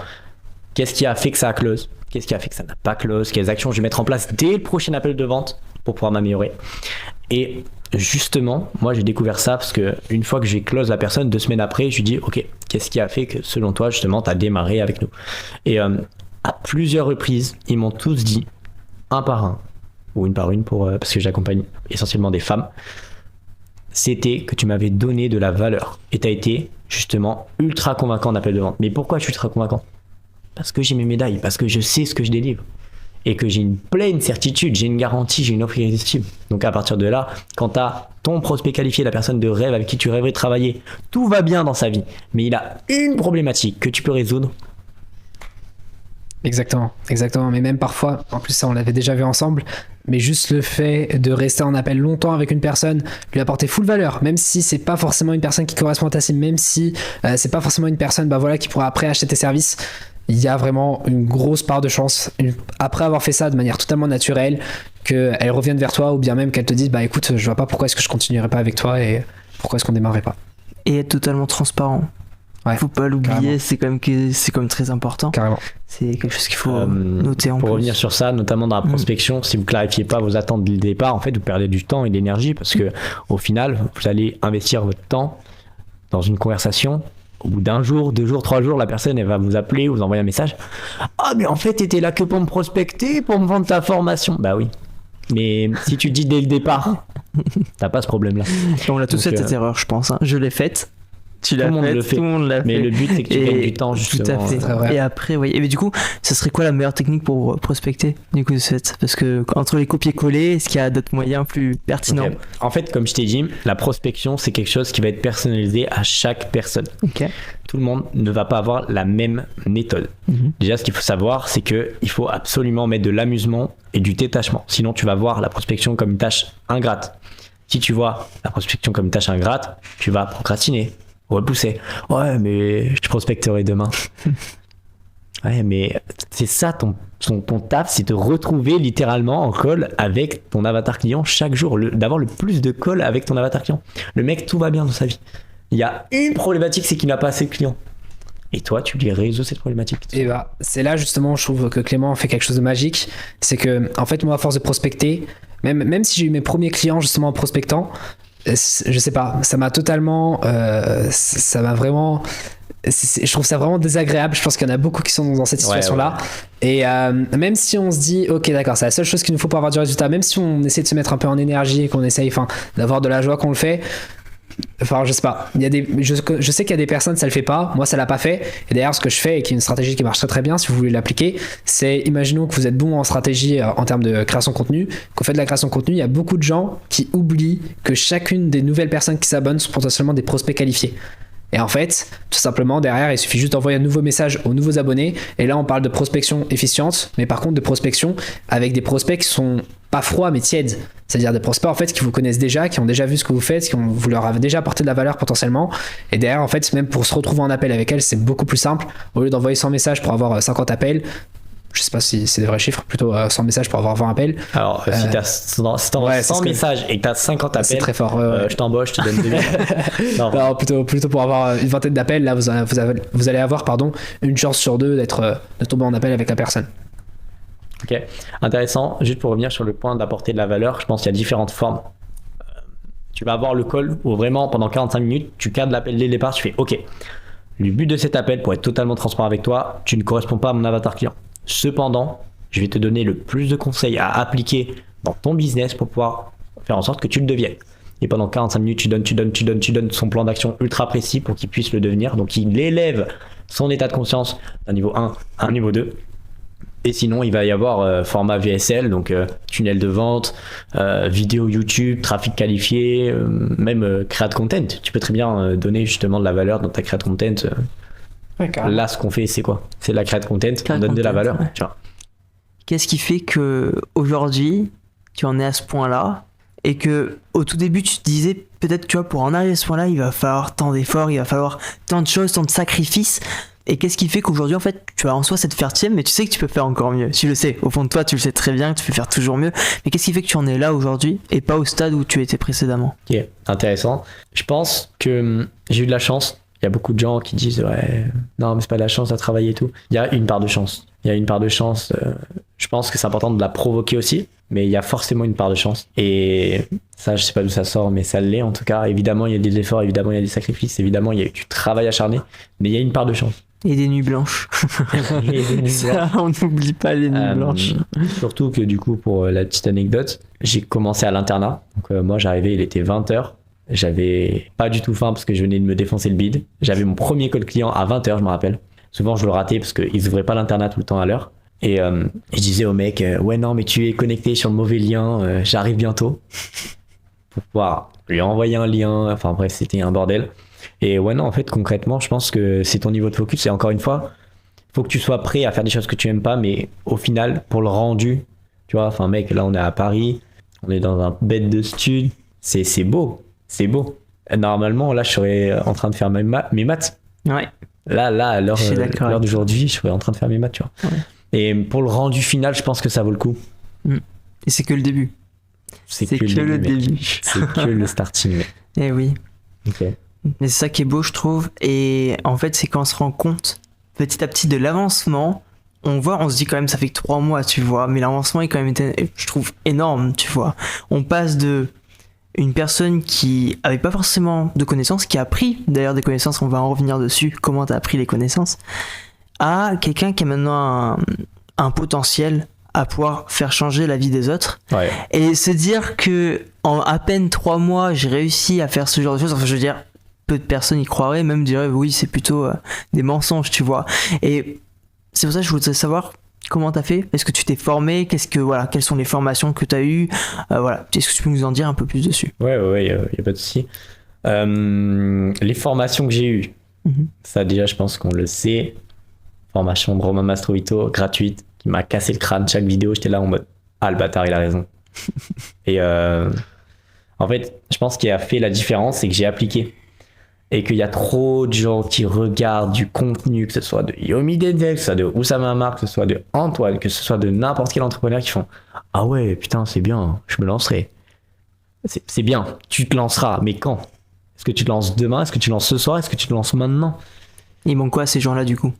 qu'est-ce qui a fait que ça a close, qu'est-ce qui a fait que ça n'a pas close, quelles actions je vais mettre en place dès le prochain appel de vente pour pouvoir m'améliorer. Et justement, moi j'ai découvert ça parce que une fois que j'ai close la personne, 2 semaines après, je lui dis ok, qu'est-ce qui a fait que selon toi justement tu as démarré avec nous. Et à plusieurs reprises, ils m'ont tous dit un par un ou une par une parce que j'accompagne essentiellement des femmes, c'était que tu m'avais donné de la valeur et tu as été justement ultra convaincant en appel de vente. Mais pourquoi je suis ultra convaincant? Parce que j'ai mes médailles, parce que je sais ce que je délivre et que j'ai une pleine certitude, j'ai une garantie, j'ai une offre irrésistible. Donc à partir de là, quand tu as ton prospect qualifié, la personne de rêve avec qui tu rêverais de travailler, tout va bien dans sa vie, mais il a une problématique que tu peux résoudre. Exactement, mais même parfois, en plus ça on l'avait déjà vu ensemble, mais juste le fait de rester en appel longtemps avec une personne, lui apporter full valeur, même si c'est pas forcément une personne qui correspond à ta cible, même si c'est pas forcément une personne qui pourra après acheter tes services, il y a vraiment une grosse part de chance, après avoir fait ça de manière totalement naturelle, qu'elle revienne vers toi ou bien même qu'elle te dise bah écoute, je vois pas pourquoi est-ce que je continuerai pas avec toi et pourquoi est-ce qu'on démarrerait pas. Et être totalement transparent. Ouais, faut pas l'oublier, c'est quand même très important. Carrément. C'est quelque chose qu'il faut noter en plus. Pour revenir sur ça, notamment dans la prospection, si vous clarifiez pas vos attentes dès le départ, en fait, vous perdez du temps et de l'énergie parce que au final, vous allez investir votre temps dans une conversation. Au bout d'1 jour, 2 jours, 3 jours, la personne elle va vous appeler, vous envoyer un message. Ah mais en fait, t'étais là que pour me prospecter, pour me vendre ta formation. Bah oui. Mais si tu dis dès le départ, t'as pas ce problème-là. On l'a tous fait cette erreur, je pense. Je l'ai faite. Tu l'as fait, tout le monde l'a fait. Mais le but, c'est que tu gagnes du temps, justement. Tout à fait. Et après, oui. Et mais du coup, ça serait quoi la meilleure technique pour prospecter, du coup, de ce fait? Parce que entre les copier-coller, est-ce qu'il y a d'autres moyens plus pertinents? Okay. En fait, comme je t'ai dit, la prospection, c'est quelque chose qui va être personnalisé à chaque personne. Okay. Tout le monde ne va pas avoir la même méthode. Déjà, ce qu'il faut savoir, c'est qu'il faut absolument mettre de l'amusement et du détachement. Sinon, tu vas voir la prospection comme une tâche ingrate. Si tu vois la prospection comme une tâche ingrate, tu vas procrastiner. Repousser. Ouais, mais je prospecterai demain. Ouais, mais c'est ça ton taf, c'est de retrouver littéralement en call avec ton avatar client chaque jour, d'avoir le plus de calls avec ton avatar client. Le mec, tout va bien dans sa vie. Il y a une problématique, c'est qu'il n'a pas assez de clients. et toi, tu lui résous cette problématique. Et bah, c'est là justement, je trouve que Clément fait quelque chose de magique. C'est que, en fait, moi, à force de prospecter, même si j'ai eu mes premiers clients justement en prospectant, je sais pas, ça m'a totalement. Ça m'a vraiment. Je trouve ça vraiment désagréable. Je pense qu'il y en a beaucoup qui sont dans cette situation-là. Ouais. Et même si on se dit, ok, d'accord, c'est la seule chose qu'il nous faut pour avoir du résultat, même si on essaie de se mettre un peu en énergie et qu'on essaye d'avoir de la joie qu'on le fait. Enfin, je sais pas. Je sais qu'il y a des personnes, ça le fait pas. Moi, ça l'a pas fait. Et d'ailleurs, ce que je fais et qui est une stratégie qui marche très très bien, si vous voulez l'appliquer, c'est imaginons que vous êtes bon en stratégie en termes de création de contenu, qu'on fait de la création de contenu. Il y a beaucoup de gens qui oublient que chacune des nouvelles personnes qui s'abonnent sont potentiellement des prospects qualifiés. Et en fait, tout simplement, derrière, il suffit juste d'envoyer un nouveau message aux nouveaux abonnés. Et là, on parle de prospection efficiente, mais par contre de prospection avec des prospects qui sont pas froids, mais tièdes. C'est-à-dire des prospects en fait qui vous connaissent déjà, qui ont déjà vu ce que vous faites, vous leur avez déjà apporté de la valeur potentiellement. Et derrière, en fait, même pour se retrouver en appel avec elles, c'est beaucoup plus simple. Au lieu d'envoyer 100 messages pour avoir 50 appels, je sais pas si c'est des vrais chiffres, plutôt 100 messages pour avoir 20 appels. Alors, si t'envoies 100 messages et que t'as 50 appels, c'est très fort. Je t'embauche, je te donne 2000. Non, plutôt pour avoir une vingtaine d'appels, là, vous allez avoir une chance sur deux de tomber en appel avec la personne. Ok, intéressant. Juste pour revenir sur le point d'apporter de la valeur, je pense qu'il y a différentes formes. Tu vas avoir le call où vraiment, pendant 45 minutes, tu cadres l'appel dès le départ, tu fais OK. Le but de cet appel, pour être totalement transparent avec toi, tu ne corresponds pas à mon avatar client. Cependant, je vais te donner le plus de conseils à appliquer dans ton business pour pouvoir faire en sorte que tu le deviennes. Et pendant 45 minutes, tu donnes son plan d'action ultra précis pour qu'il puisse le devenir. Donc, il élève son état de conscience d'un niveau 1 à un niveau 2. Et sinon, il va y avoir format VSL, donc tunnel de vente, vidéo YouTube, trafic qualifié, même create content. Tu peux très bien donner justement de la valeur dans ta create content. Là, ce qu'on fait, c'est quoi? C'est de la create content, on donne de la valeur. Ouais. Qu'est-ce qui fait que aujourd'hui tu en es à ce point-là et que au tout début tu te disais peut-être tu vois pour en arriver à ce point-là il va falloir tant d'efforts, il va falloir tant de choses, tant de sacrifices. Et qu'est-ce qui fait qu'aujourd'hui, en fait, tu as en soi cette fierté, mais tu sais que tu peux faire encore mieux. Tu le sais, au fond de toi, tu le sais très bien, que tu peux faire toujours mieux. Mais qu'est-ce qui fait que tu en es là aujourd'hui et pas au stade où tu étais précédemment? Ok, intéressant. Je pense que j'ai eu de la chance. Il y a beaucoup de gens qui disent ouais, non, mais c'est pas de la chance à travailler et tout. Il y a une part de chance. Je pense que c'est important de la provoquer aussi, mais il y a forcément une part de chance. Et ça, je sais pas d'où ça sort, mais ça l'est en tout cas. Évidemment, il y a des efforts, évidemment, il y a des sacrifices, évidemment, il y a du travail acharné, mais il y a une part de chance. Et des nuits blanches. Ça, on n'oublie pas les nuits blanches. Surtout que du coup, pour la petite anecdote, j'ai commencé à l'internat. Donc moi, j'arrivais, il était 20h. J'avais pas du tout faim parce que je venais de me défoncer le bide. J'avais mon premier call client à 20h, je me rappelle. Souvent, je le ratais parce qu'ils ouvraient pas l'internat tout le temps à l'heure. Et je disais au mec, ouais, non, mais tu es connecté sur le mauvais lien, j'arrive bientôt. Pour pouvoir lui envoyer un lien. Enfin bref, c'était un bordel. Et ouais, non, en fait, concrètement, je pense que c'est ton niveau de focus. Et encore une fois, faut que tu sois prêt à faire des choses que tu aimes pas, mais au final, pour le rendu, tu vois, enfin, mec, là, on est à Paris, on est dans un bed de stud, c'est beau, c'est beau. Normalement, là, je serais en train de faire mes maths. Ouais. Là, à l'heure d'aujourd'hui, je serais en train de faire mes maths, tu vois. Ouais. Et pour le rendu final, je pense que ça vaut le coup. Et c'est que le début. C'est que le début. C'est que le starting. Eh oui. Ok. Mais c'est ça qui est beau, je trouve. Et en fait, c'est quand on se rend compte petit à petit de l'avancement, on se dit quand même, ça fait que 3 mois, tu vois. Mais l'avancement est quand même, je trouve, énorme, tu vois. On passe de une personne qui avait pas forcément de connaissances, qui a appris d'ailleurs des connaissances, on va en revenir dessus, comment t'as appris les connaissances, à quelqu'un qui a maintenant un potentiel à pouvoir faire changer la vie des autres. Ouais. Et se dire que en à peine 3 mois, j'ai réussi à faire ce genre de choses, enfin je veux dire, peu de personnes y croiraient, même diraient oui, c'est plutôt des mensonges, tu vois. Et c'est pour ça que je voudrais savoir comment t'as fait. Est-ce que tu t'es formé? Quelles sont les formations que t'as eues? Voilà. Est-ce que tu peux nous en dire un peu plus dessus? Ouais, y a pas de souci. Les formations que j'ai eues, ça déjà, je pense qu'on le sait. Formation de Romain Mastrovito, gratuite, qui m'a cassé le crâne. Chaque vidéo, j'étais là en mode ah, le bâtard, il a raison. Et en fait, je pense qu'il a fait la différence, c'est que j'ai appliqué. Et qu'il y a trop de gens qui regardent du contenu, que ce soit de Yomi Denzel, que ce soit de Oussama Amar, que ce soit de Antoine, que ce soit de n'importe quel entrepreneur qui font ah ouais, putain, c'est bien, je me lancerai. C'est bien, tu te lanceras, mais quand? Est-ce que tu te lances demain? Est-ce que tu te lances ce soir? Est-ce que tu te lances maintenant? Il manque quoi à ces gens-là du coup?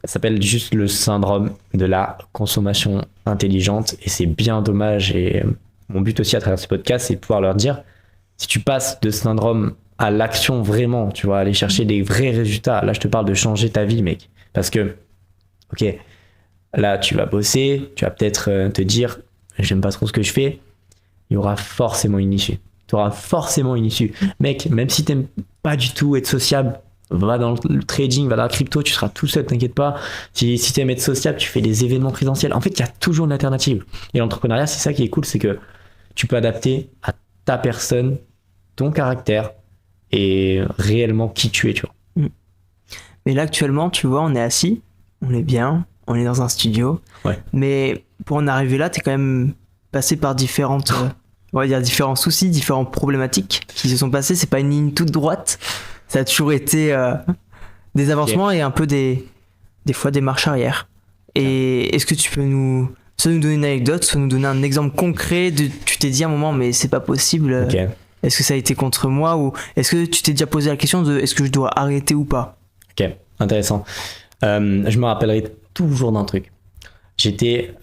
Ça s'appelle juste le syndrome de la consommation intelligente et c'est bien dommage. Et mon but aussi à travers ce podcast, c'est de pouvoir leur dire, si tu passes de ce syndrome à l'action vraiment, tu vois, aller chercher des vrais résultats. Là, je te parle de changer ta vie, mec. Parce que, ok, là, tu vas bosser, tu vas peut-être te dire, j'aime pas trop ce que je fais. Il y aura forcément une issue. Tu auras forcément une issue. Mec, même si t'aimes pas du tout être sociable, va dans le trading, va dans la crypto, tu seras tout seul, t'inquiète pas. Si tu aimes être sociable, tu fais des événements présentiels. En fait, il y a toujours une alternative. Et l'entrepreneuriat, c'est ça qui est cool, c'est que tu peux adapter à ta personne, ton caractère et réellement qui tu es, tu vois. Mais là, actuellement, tu vois, on est assis, on est bien, on est dans un studio. Ouais. Mais pour en arriver là, t'es quand même passé par différentes... on va dire différents soucis, différentes problématiques qui se sont passées. C'est pas une ligne toute droite. Ça a toujours été des avancements et un peu des fois des marches arrière. Et est-ce que tu peux soit nous donner une anecdote, soit nous donner un exemple concret de tu t'es dit à un moment mais c'est pas possible. Okay. Est-ce que ça a été contre moi ou est-ce que tu t'es déjà posé la question de est-ce que je dois arrêter ou pas? Ok, intéressant. Je me rappellerai toujours d'un truc. J'étais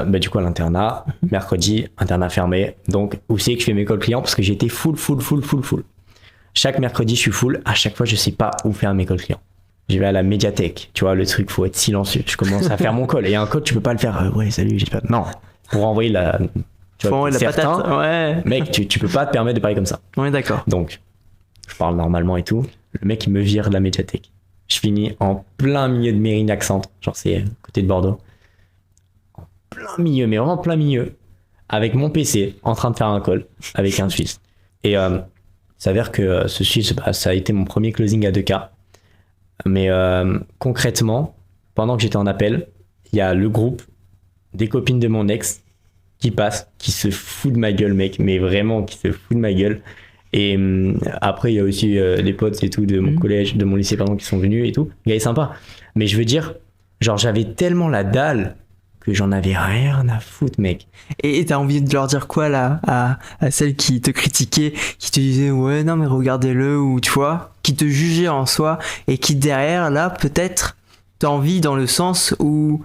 du coup à l'internat, mercredi, internat fermé. Donc, où c'est que je fais mes calls clients parce que j'étais full. Chaque mercredi, je suis full. À chaque fois, je sais pas où faire mes calls clients. Je vais à la médiathèque. Tu vois, le truc, faut être silencieux. Je commence à faire mon call. Et un call, tu peux pas le faire. Ouais, salut, j'ai pas. Non. Pour envoyer la. Tu vois, la patate. Ouais. Mec, tu peux pas te permettre de parler comme ça. On est d'accord. Donc, je parle normalement et tout. Le mec, il me vire de la médiathèque. Je finis en plein milieu de Mérignac Centre. Genre, c'est côté de Bordeaux. En plein milieu, mais vraiment plein milieu. Avec mon PC, en train de faire un call avec un Suisse. Et il s'avère que ce Suisse, ça a été mon premier closing à 2K. Mais concrètement, pendant que j'étais en appel, il y a le groupe des copines de mon ex qui passe, qui se fout de ma gueule, mec. Mais vraiment, qui se fout de ma gueule. Et après, il y a aussi les potes et tout de mon collège, de mon lycée, pardon, qui sont venus et tout. Le gars est sympa. Mais je veux dire, genre, j'avais tellement la dalle que j'en avais rien à foutre, mec. Et t'as envie de leur dire quoi, là, à celles qui te critiquaient, qui te disaient, ouais, non, mais regardez-le, ou tu vois, qui te jugeaient en soi, et qui derrière, là, peut-être, t'as envie dans le sens où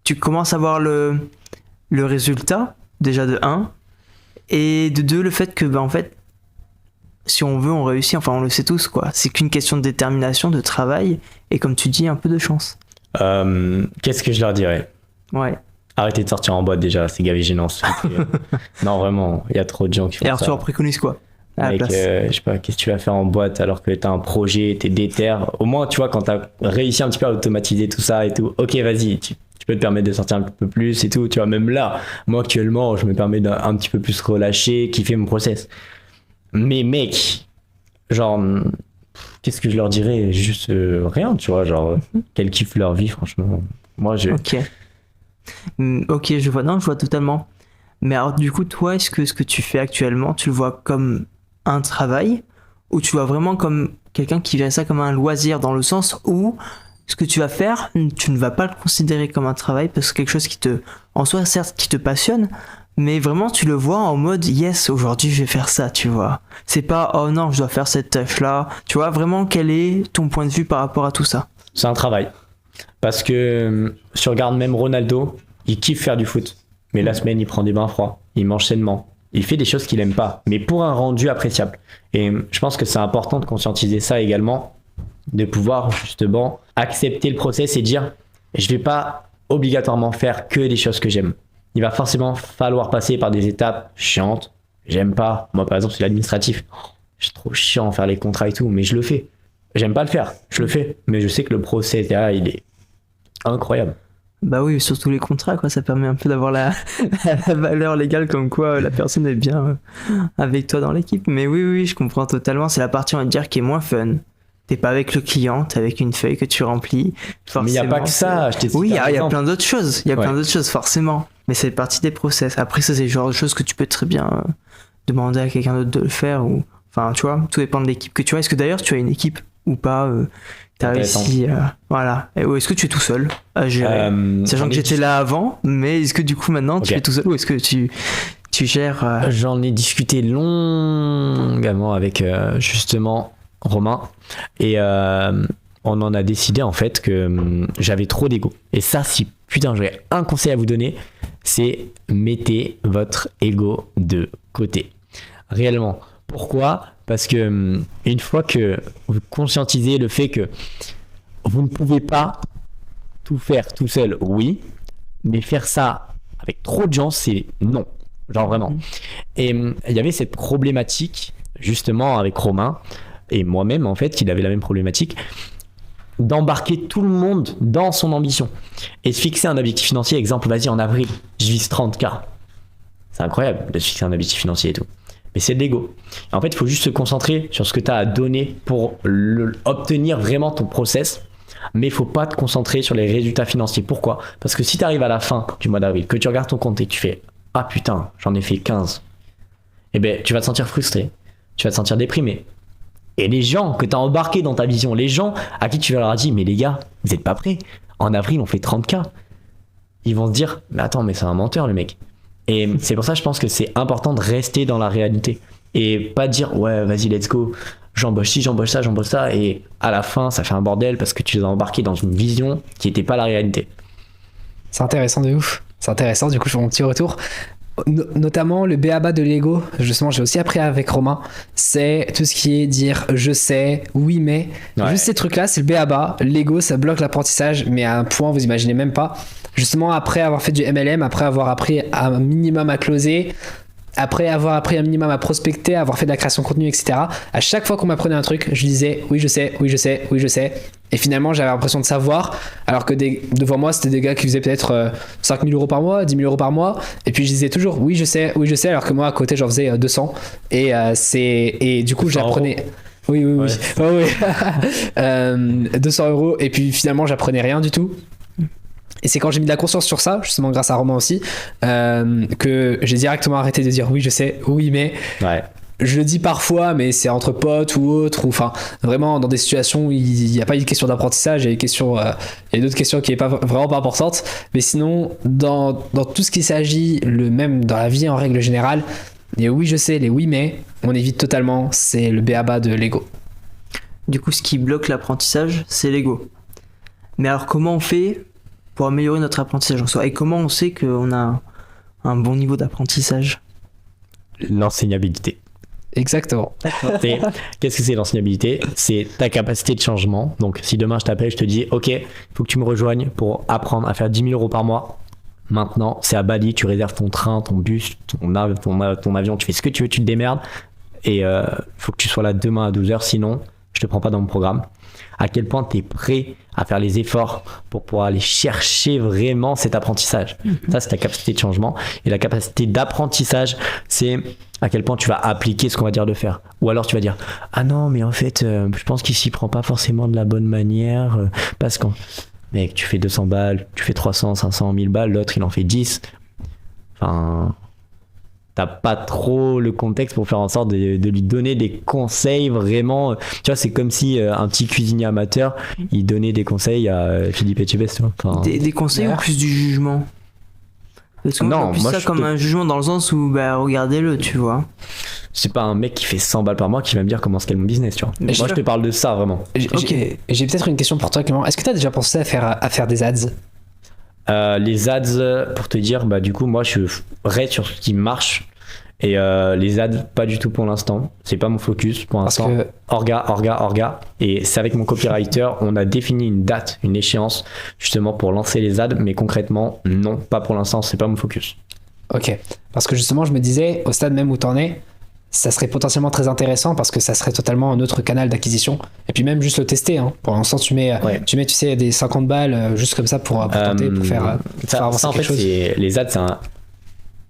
tu commences à voir le résultat, déjà de 1, et de 2, le fait que, en fait, si on veut, on réussit. Enfin, on le sait tous, quoi. C'est qu'une question de détermination, de travail, et comme tu dis, un peu de chance. Qu'est-ce que je leur dirais? Ouais. Arrêtez de sortir en boîte déjà, c'est gavé gênant. Non, vraiment, il y a trop de gens qui font ça. Et alors, tu leur préconises quoi à Mec, la place je sais pas, qu'est-ce que tu vas faire en boîte alors que t'as un projet, t'es déter. Au moins, tu vois, quand t'as réussi un petit peu à automatiser tout ça et tout, ok, vas-y, tu peux te permettre de sortir un peu plus et tout. Tu vois, même là, moi actuellement, je me permets d'un petit peu plus relâcher, kiffer mon process. Mais mec, genre, qu'est-ce que je leur dirais? Juste rien, tu vois, genre, qu'elles kiffent leur vie, franchement. Moi, Ok, je vois totalement. Mais alors, du coup, toi, est-ce que ce que tu fais actuellement, tu le vois comme un travail ou tu vois vraiment comme quelqu'un qui verrait ça comme un loisir dans le sens où ce que tu vas faire, tu ne vas pas le considérer comme un travail parce que c'est quelque chose qui en soi, certes, qui te passionne, mais vraiment, tu le vois en mode yes, aujourd'hui, je vais faire ça, tu vois. C'est pas oh non, je dois faire cette tâche-là. Tu vois, vraiment, quel est ton point de vue par rapport à tout ça? C'est un travail. Parce que si tu regardes même Ronaldo, il kiffe faire du foot. Mais la semaine, il prend des bains froids, il mange sainement, il fait des choses qu'il aime pas, mais pour un rendu appréciable. Et je pense que c'est important de conscientiser ça également, de pouvoir justement accepter le process et dire je vais pas obligatoirement faire que des choses que j'aime. Il va forcément falloir passer par des étapes chiantes. J'aime pas. Moi, par exemple, c'est l'administratif. C'est trop chiant faire les contrats et tout, mais je le fais. J'aime pas le faire, je le fais. Mais je sais que le process derrière, il est incroyable. Bah oui, surtout les contrats, quoi. Ça permet un peu d'avoir la valeur légale comme quoi la personne est bien avec toi dans l'équipe. Mais oui, je comprends totalement. C'est la partie, on va dire, qui est moins fun. T'es pas avec le client, t'es avec une feuille que tu remplis. Forcément, mais il n'y a pas que ça. Oui, il y a plein d'autres choses. Il y a plein d'autres choses, forcément. Mais c'est partie des process. Après, ça, c'est le genre de choses que tu peux très bien demander à quelqu'un d'autre de le faire. Ou... Enfin, tu vois, tout dépend de l'équipe que tu as. Est-ce que d'ailleurs, tu as une équipe ou pas t'as réussi voilà. Ou est-ce que tu es tout seul à gérer sachant que j'étais là avant, mais est-ce que du coup maintenant tu es tout seul ou est-ce que tu gères J'en ai discuté longuement avec justement Romain et on en a décidé en fait que j'avais trop d'ego. Et ça, si putain, j'aurais un conseil à vous donner, c'est mettez votre ego de côté. Réellement. Pourquoi ? Parce que une fois que vous conscientisez le fait que vous ne pouvez pas tout faire tout seul, oui, mais faire ça avec trop de gens, c'est non. Genre vraiment. Et il y avait cette problématique, justement, avec Romain, et moi-même, en fait, il avait la même problématique, d'embarquer tout le monde dans son ambition. Et se fixer un objectif financier, exemple, vas-y, en avril, je vise 30K. C'est incroyable de se fixer un objectif financier et tout. Mais c'est de l'ego. En fait, il faut juste se concentrer sur ce que tu as à donner pour obtenir vraiment ton process. Mais il ne faut pas te concentrer sur les résultats financiers. Pourquoi ? Parce que si tu arrives à la fin du mois d'avril, que tu regardes ton compte et que tu fais « Ah putain, j'en ai fait 15 », eh ben, tu vas te sentir frustré, tu vas te sentir déprimé. Et les gens que tu as embarqués dans ta vision, les gens à qui tu leur as dit « Mais les gars, vous n'êtes pas prêts. En avril, on fait 30K. » Ils vont se dire « Mais attends, mais c'est un menteur le mec. » Et c'est pour ça que je pense que c'est important de rester dans la réalité. Et pas dire « Ouais, vas-y, let's go. J'embauche ci, j'embauche ça. » Et à la fin, ça fait un bordel parce que tu les as embarqués dans une vision qui n'était pas la réalité. C'est intéressant de ouf. C'est intéressant, du coup, je fais mon petit retour. Notamment le b.a.-ba de l'ego, justement, j'ai aussi appris avec Romain, c'est tout ce qui est dire je sais, oui mais. Ouais. Juste ces trucs-là, c'est le b.a.-ba. L'ego, ça bloque l'apprentissage, mais à un point, vous imaginez même pas. Justement, après avoir fait du MLM, après avoir appris un minimum à closer, après avoir appris un minimum à prospecter, avoir fait de la création de contenu, etc. À chaque fois qu'on m'apprenait un truc, je disais oui je sais, oui je sais, oui je sais. Et finalement, j'avais l'impression de savoir, alors que devant moi, c'était des gars qui faisaient peut-être 5 000 euros par mois, 10 000 euros par mois. Et puis je disais toujours oui je sais, alors que moi à côté, j'en faisais 200. Et du coup, j'apprenais. Oui. Ouais. Oh, oui. 200 euros. Et puis finalement, j'apprenais rien du tout. Et c'est quand j'ai mis de la conscience sur ça, justement grâce à Romain aussi, que j'ai directement arrêté de dire oui je sais, oui mais. Ouais. Je le dis parfois, mais c'est entre potes ou autres, ou enfin vraiment dans des situations où il n'y a pas une question d'apprentissage, il y a d'autres questions qui n'est pas vraiment pas importantes. Mais sinon, dans tout ce qui s'agit, le même dans la vie en règle générale, les oui je sais, les oui mais, on évite totalement, c'est le b.a.-ba de l'ego. Du coup, ce qui bloque l'apprentissage, c'est l'ego. Mais alors comment on fait pour améliorer notre apprentissage en soi ? Et comment on sait qu'on a un bon niveau d'apprentissage ? L'enseignabilité. Exactement. Qu'est-ce que c'est l'enseignabilité ? C'est ta capacité de changement. Donc si demain je t'appelle, je te dis ok, il faut que tu me rejoignes pour apprendre à faire 10 000 euros par mois. Maintenant, c'est à Bali, tu réserves ton train, ton bus, ton avion, tu fais ce que tu veux, tu te démerdes. Et il faut que tu sois là demain à 12h, sinon je te prends pas dans mon programme. À quel point tu es prêt à faire les efforts pour pouvoir aller chercher vraiment cet apprentissage. Ça, c'est ta capacité de changement. Et la capacité d'apprentissage, c'est à quel point tu vas appliquer ce qu'on va dire de faire. Ou alors tu vas dire « Ah non, mais en fait, je pense qu'il s'y prend pas forcément de la bonne manière. Parce que, mec, tu fais 200 balles, tu fais 300, 500, 1000 balles, l'autre, il en fait 10. Enfin... T'as pas trop le contexte pour faire en sorte de lui donner des conseils vraiment. Tu vois, c'est comme si un petit cuisinier amateur, il donnait des conseils à Philippe Etchebest. Enfin, des conseils ou plus du jugement ? Parce que moi, plus ça comme un jugement dans le sens où, bah, regardez-le, tu vois. C'est pas un mec qui fait 100 balles par mois qui va me dire comment scale mon business, tu vois. Moi, je te parle de ça, vraiment. J'ai peut-être une question pour toi, Clément. Est-ce que t'as déjà pensé à faire des ads ? Les ads, pour te dire, bah du coup moi je reste sur ce qui marche et les ads pas du tout pour l'instant, c'est pas mon focus pour l'instant. Orga et c'est avec mon copywriter, on a défini une date, une échéance justement pour lancer les ads, mais concrètement non, pas pour l'instant, c'est pas mon focus. Ok, parce que justement je me disais au stade même où t'en es, ça serait potentiellement très intéressant parce que ça serait totalement un autre canal d'acquisition. Et puis même juste le tester. Hein. Pour l'instant, tu mets, tu sais, des 50 balles juste comme ça pour tenter, pour faire avancer quelque chose. Les ads, c'est un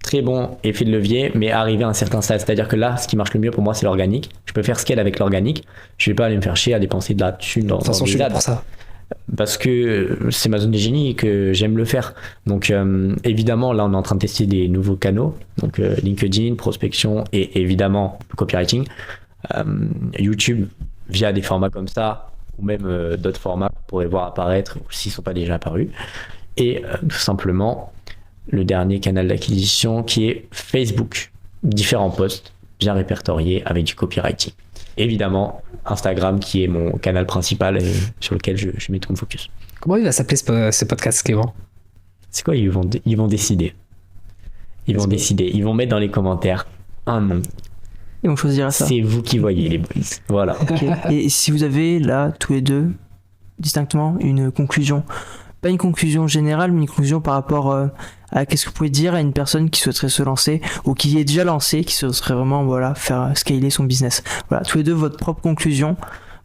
très bon effet de levier, mais arrivé à un certain stade. C'est-à-dire que là, ce qui marche le mieux pour moi, c'est l'organique. Je peux faire scale avec l'organique. Je vais pas aller me faire chier à dépenser de la thune dans les ads. Pour ça. Parce que c'est ma zone de génie et que j'aime le faire. Donc évidemment, là on est en train de tester des nouveaux canaux, donc LinkedIn, prospection et évidemment copywriting. YouTube via des formats comme ça ou même d'autres formats qu'on pourrait voir apparaître s'ils ne sont pas déjà apparus. Et tout simplement le dernier canal d'acquisition qui est Facebook. Différents posts bien répertoriés avec du copywriting. évidemment Instagram qui est mon canal principal et sur lequel je mets tout mon focus. Comment il va s'appeler ce podcast, Clément? C'est quoi, ils vont décider. Ils vont décider. Ils vont mettre dans les commentaires un nom. Et on choisira ça. C'est vous qui voyez, les boys. Voilà. Ok. Et si vous avez là, tous les deux, distinctement, une conclusion, pas une conclusion générale, mais une conclusion par rapport à qu'est-ce que vous pouvez dire à une personne qui souhaiterait se lancer ou qui est déjà lancée, qui souhaiterait vraiment faire scaler son business. Voilà, tous les deux votre propre conclusion.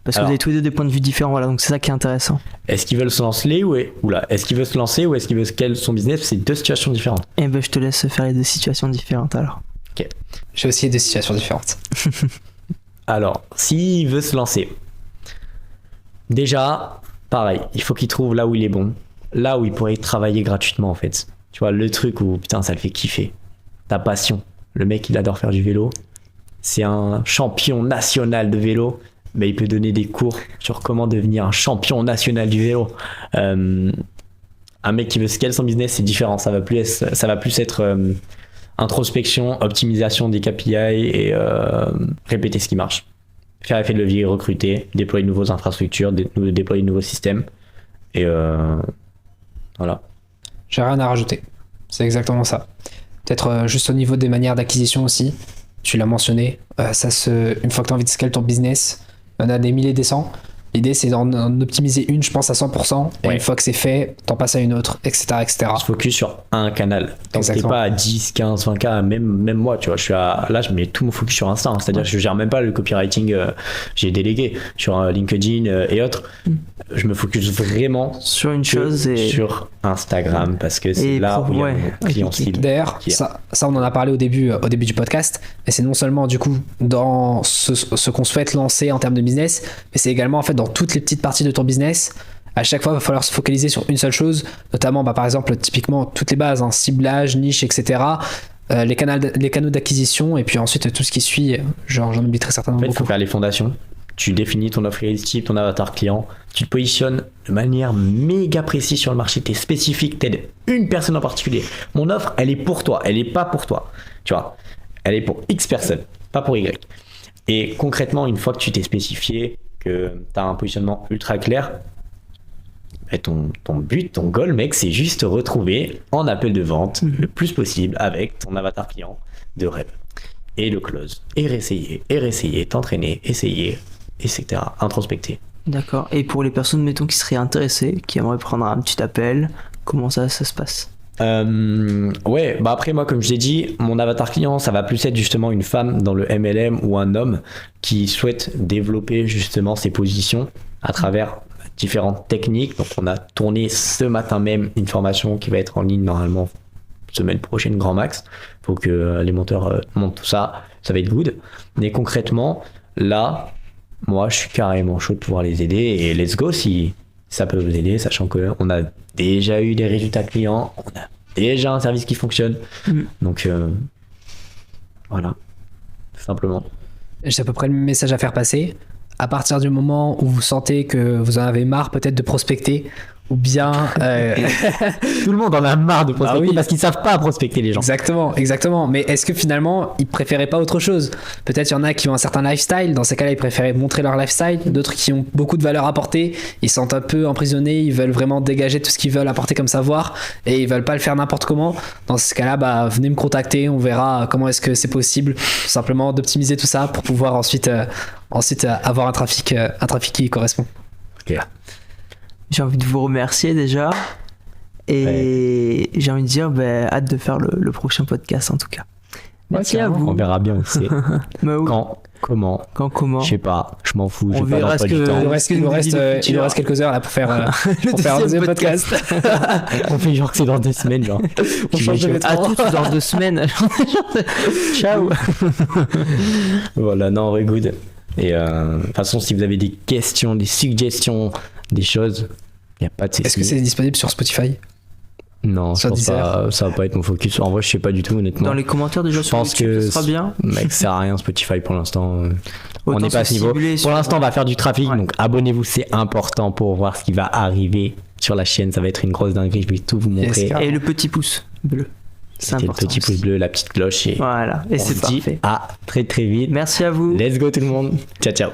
Parce que vous avez tous les deux des points de vue différents, voilà, donc c'est ça qui est intéressant. Est-ce qu'ils veulent se lancer ou est-ce qu'il veut se lancer ou est-ce qu'il veut scaler son business? C'est deux situations différentes. Et ben je te laisse faire les deux situations différentes alors. Ok. J'ai aussi deux situations différentes. Alors, s'il veut se lancer, déjà, pareil, il faut qu'il trouve là où il est bon, là où il pourrait travailler gratuitement en fait. Tu vois, le truc où putain ça le fait kiffer, ta passion. Le mec il adore faire du vélo, c'est un champion national de vélo. Mais il peut donner des cours sur comment devenir un champion national du vélo. Un mec qui veut scaler son business, c'est différent. Ça va plus être introspection, optimisation des KPI et répéter ce qui marche. Faire effet de levier, recruter, déployer de nouveaux infrastructures, déployer de nouveaux systèmes. Et voilà. J'ai rien à rajouter. C'est exactement ça. Peut-être juste au niveau des manières d'acquisition aussi. Tu l'as mentionné. Une fois que tu as envie de scaler ton business, il y en a des milliers, des cents. L'idée, c'est d'en optimiser une, je pense, à 100%. Et une fois que c'est fait, t'en passes à une autre, etc. On se focus sur un canal. Tant que t'es pas à 10, 15, 20K, même moi, tu vois, là, je mets tout mon focus sur Insta. Hein. C'est-à-dire que je gère même pas le copywriting, j'ai délégué sur LinkedIn et autres. Je me focus vraiment sur une chose et sur Instagram parce que c'est là où il y a mon client cible. D'ailleurs, ça, on en a parlé au début du podcast, mais c'est non seulement du coup dans ce qu'on souhaite lancer en termes de business, mais c'est également en fait dans toutes les petites parties de ton business. À chaque fois, il va falloir se focaliser sur une seule chose, notamment par exemple, typiquement toutes les bases, hein, ciblage, niche, etc. Les canaux d'acquisition et puis ensuite tout ce qui suit, j'en oublie très certainement. En fait, il faut faire les fondations. Tu définis ton offre irrésistible, ton avatar client, tu te positionnes de manière méga précise sur le marché, tu es spécifique, tu aides une personne en particulier. Mon offre, elle est pour toi, elle n'est pas pour toi. Tu vois, elle est pour X personnes, pas pour Y. Et concrètement, une fois que tu t'es spécifié, que tu as un positionnement ultra clair, ton but, ton goal, mec, c'est juste te retrouver en appel de vente le plus possible avec ton avatar client de rêve. Et le close, et réessayer, t'entraîner, essayer, etc. Introspecter. D'accord. Et pour les personnes, mettons, qui seraient intéressées, qui aimeraient prendre un petit appel, comment ça se passe? Ouais, bah après moi comme je l'ai dit, mon avatar client ça va plus être justement une femme dans le MLM ou un homme qui souhaite développer justement ses positions à travers différentes techniques. Donc on a tourné ce matin même une formation qui va être en ligne normalement semaine prochaine grand max. Faut que les monteurs montent tout ça, ça va être good. Mais concrètement là, moi je suis carrément chaud de pouvoir les aider et let's go si ça peut vous aider, sachant qu'on a déjà eu des résultats clients, on a déjà un service qui fonctionne. Donc voilà, tout simplement. J'ai à peu près le message à faire passer. À partir du moment où vous sentez que vous en avez marre peut-être de prospecter, ou bien tout le monde en a marre de prospecter parce qu'ils savent pas prospecter les gens. Exactement. Mais est-ce que finalement ils préféraient pas autre chose? Peut-être il y en a qui ont un certain lifestyle, dans ces cas-là ils préféraient montrer leur lifestyle, d'autres qui ont beaucoup de valeur apportée, ils se sentent un peu emprisonnés, ils veulent vraiment dégager tout ce qu'ils veulent apporter comme savoir et ils veulent pas le faire n'importe comment. Dans ce cas-là, venez me contacter, on verra comment est-ce que c'est possible, tout simplement d'optimiser tout ça pour pouvoir ensuite avoir un trafic qui correspond. Ok. J'ai envie de vous remercier déjà et j'ai envie de dire hâte de faire le prochain podcast en tout cas. Merci à vous. On verra bien où c'est. Quand, comment. Je sais pas, je m'en fous. On verra il nous reste quelques heures là pour faire un deuxième podcast. On fait genre que c'est dans 2 semaines. Genre. On change de vêtements. À tous dans 2 semaines. Ciao. Voilà, non, very good. Et de toute façon, si vous avez des questions, des suggestions, des choses, il n'y a pas de souci. Est-ce que c'est disponible sur Spotify? Non, je pense pas, ça va pas être mon focus. En vrai, je sais pas du tout, honnêtement. Dans les commentaires déjà sur YouTube, ça sera bien. Mec, ça sert à rien Spotify pour l'instant. On n'est pas à ce niveau. Pour l'instant, on va faire du trafic, donc abonnez-vous, c'est important pour voir ce qui va arriver sur la chaîne. Ça va être une grosse dinguerie, je vais tout vous montrer. Et le petit pouce bleu. C'est Mettez le important petit aussi. pouce bleu, la petite cloche et Voilà, et on c'est se dit parfait. à très très vite. Merci à vous. Let's go tout le monde. Ciao ciao.